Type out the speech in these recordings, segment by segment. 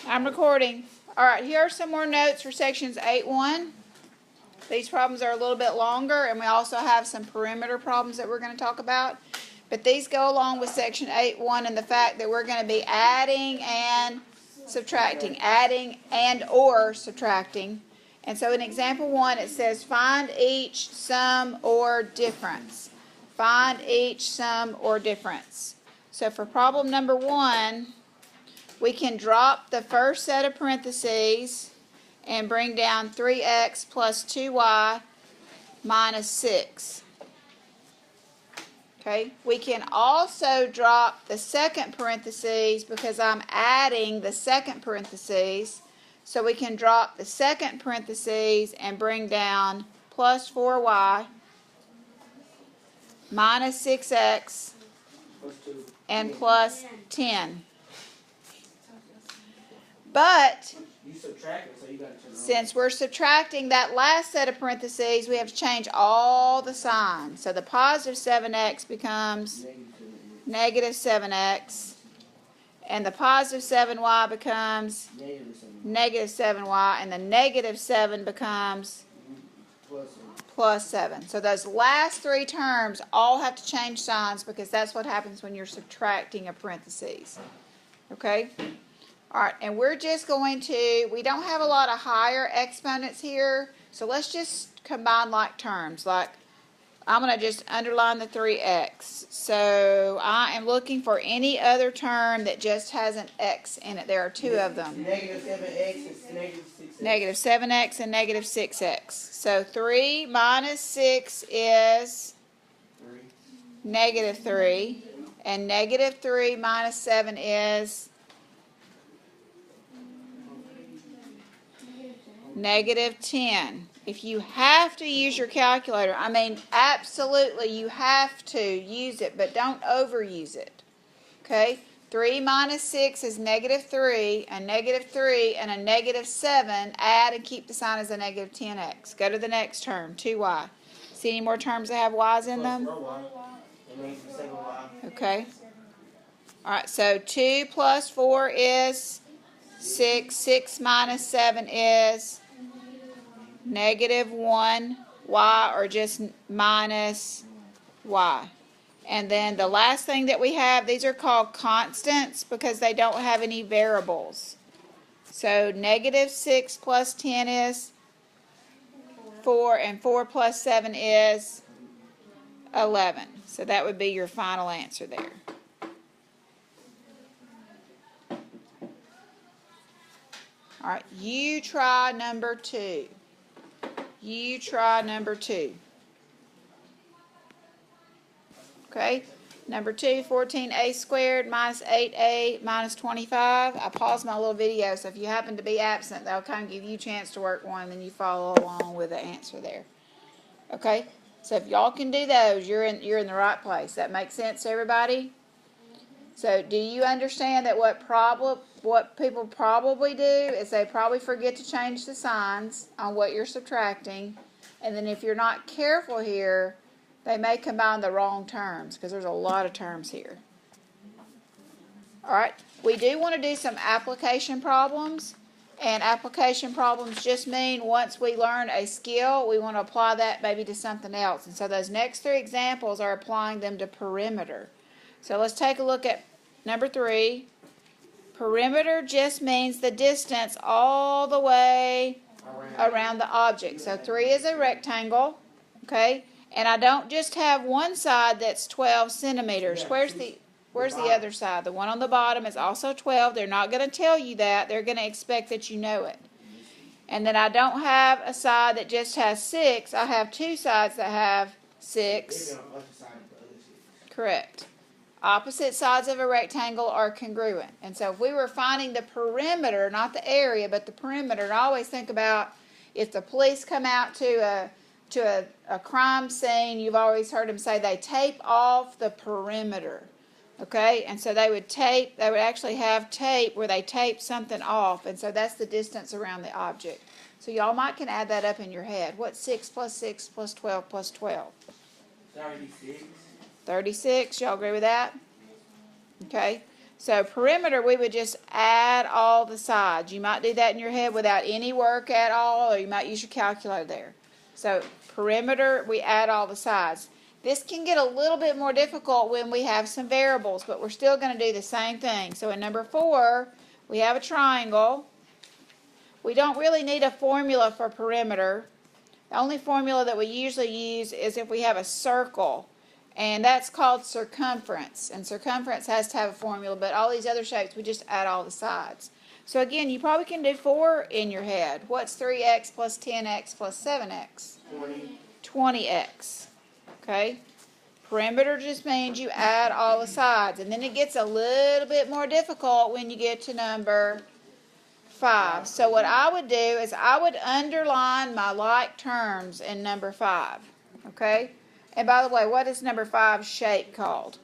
I'm recording. All right, here are some more notes for sections 8-1. These problems are a little bit longer, and we also have some perimeter problems that we're going to talk about. But these go along with section 8-1 and the fact that we're going to be adding and subtracting, adding and or subtracting. And so in example 1, it says find each sum or difference. Find each sum or difference. So for problem number 1, we can drop the first set of parentheses and bring down 3x plus 2y minus 6. Okay, we can also drop the second parentheses because I'm adding the second parentheses. So we can drop the second parentheses and bring down plus 4y minus 6x and plus 10. But since we're subtracting that last set of parentheses, we have to change all the signs. So the positive 7x becomes negative 7x, and the positive 7y becomes negative 7y, and the negative 7 becomes plus 7. So those last three terms all have to change signs because that's what happens when you're subtracting a parentheses. Okay? All right, and we're just going to, we don't have a lot of higher exponents here, so let's just combine like terms. Like, I'm going to just underline the 3x. So I am looking for any other term that just has an x in it. There are two of them. Negative 7x is negative 6x. Negative 7x and negative 6x. So 3 minus 6 is 3. negative 3, and negative 3 minus 7 is negative 10. If you have to use your calculator, I mean, absolutely you have to use it, but don't overuse it. Okay? 3 minus 6 is negative 3, a negative 3 and a negative 7. Add and keep the sign as a negative 10x. Go to the next term, 2y. See any more terms that have y's in them? Okay. All right, so 2 plus 4 is 6. 6 minus 7 is negative 1y, or just minus y. And then the last thing that we have, these are called constants because they don't have any variables. So negative 6 plus 10 is 4, and 4 plus 7 is 11. So that would be your final answer there. All right, you try number 2. You try number 2. Okay, number 2, 14a squared minus 8a minus 25. I paused my little video, so if you happen to be absent, that'll kind of give you a chance to work one, and then you follow along with the answer there. Okay, so if y'all can do those, you're in the right place. That makes sense to everybody? So do you understand that what people probably do is they probably forget to change the signs on what you're subtracting, and then if you're not careful here, they may combine the wrong terms because there's a lot of terms here. All right, we do want to do some application problems, and application problems just mean once we learn a skill, we want to apply that maybe to something else. And so those next 3 examples are applying them to perimeter. So let's take a look at number 3. Perimeter just means the distance all the way around the object. So 3 is a rectangle, okay? And I don't just have one side that's 12 centimeters. Where's the other side? The one on the bottom is also 12. They're not going to tell you that. They're going to expect that you know it. And then I don't have a side that just has 6. I have 2 sides that have 6. Correct. Opposite sides of a rectangle are congruent. And so if we were finding the perimeter, not the area, but the perimeter, and I always think about if the police come out to a crime scene, you've always heard them say they tape off the perimeter. Okay? And so they would actually have tape where they tape something off. And so that's the distance around the object. So y'all might can add that up in your head. What's 6 plus 6 plus 12 plus 12? 36. 36. Y'all agree with that? Okay. So perimeter, we would just add all the sides. You might do that in your head without any work at all, or you might use your calculator there. So perimeter, we add all the sides. This can get a little bit more difficult when we have some variables, but we're still going to do the same thing. So in number 4, we have a triangle. We don't really need a formula for perimeter. The only formula that we usually use is if we have a circle, and that's called circumference. And circumference has to have a formula, but all these other shapes, we just add all the sides. So again, you probably can do 4 in your head. What's 3x plus 10x plus 7x? 20. 20x. Okay? Perimeter just means you add all the sides. And then it gets a little bit more difficult when you get to number 5. So what I would do is I would underline my like terms in number 5. Okay? And by the way, what is number 5 shape called?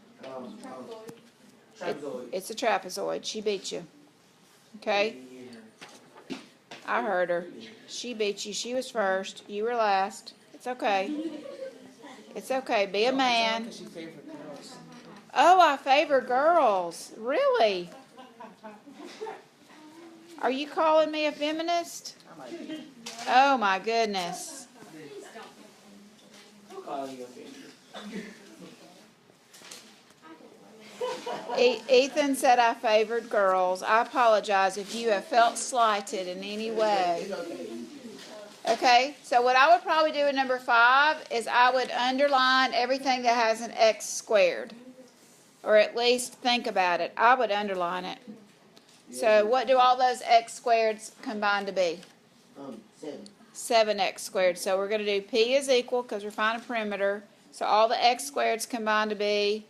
Trapezoid. It's a trapezoid. She beat you. Okay? I heard her. She beat you. She was first. You were last. It's okay. It's okay. Be a man. Oh, I favor girls. Really? Are you calling me a feminist? Oh my goodness. Ethan said I favored girls. I apologize if you have felt slighted in any way. Okay, so what I would probably do in number 5 is I would underline everything that has an x squared. Or at least think about it. I would underline it. So what do all those x squareds combine to be? 7. 7x squared. So we're going to do p is equal because we're finding perimeter. So all the x squareds combine to be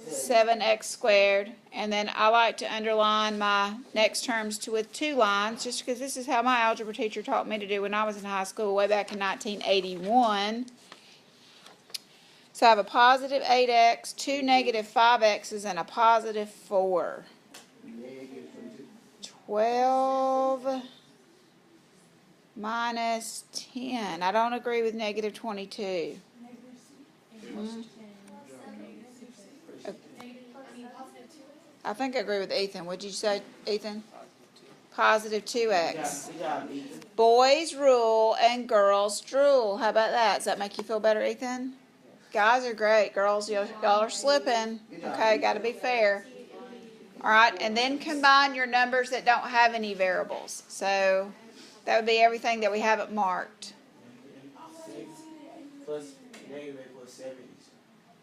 7x squared. And then I like to underline my next terms with 2 lines just because this is how my algebra teacher taught me to do when I was in high school way back in 1981. So I have a positive 8x, 2 negative 5x's, and a positive 4. 12 minus 10. I don't agree with negative 22. I think I agree with Ethan. What'd you say, Ethan? Positive 2x. Good job, Ethan. Boys rule and girls drool. How about that? Does that make you feel better, Ethan? Guys are great. Girls, y'all are slipping. Okay, got to be fair. All right, and then combine your numbers that don't have any variables. So that would be everything that we haven't marked. 6 plus negative plus 7.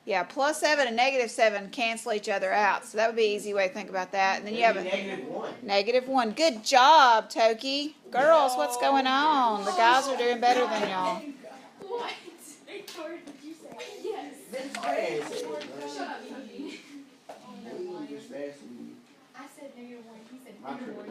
Yeah, plus 7 and negative 7 cancel each other out. So that would be an easy way to think about that. And then you have a negative 1. negative 1. Good job, Toki. Girls, what's going on? The guys are doing better than y'all. What? Victoria, did you say? Yes. Shut up, Toby. I said negative 1. He said negative 1.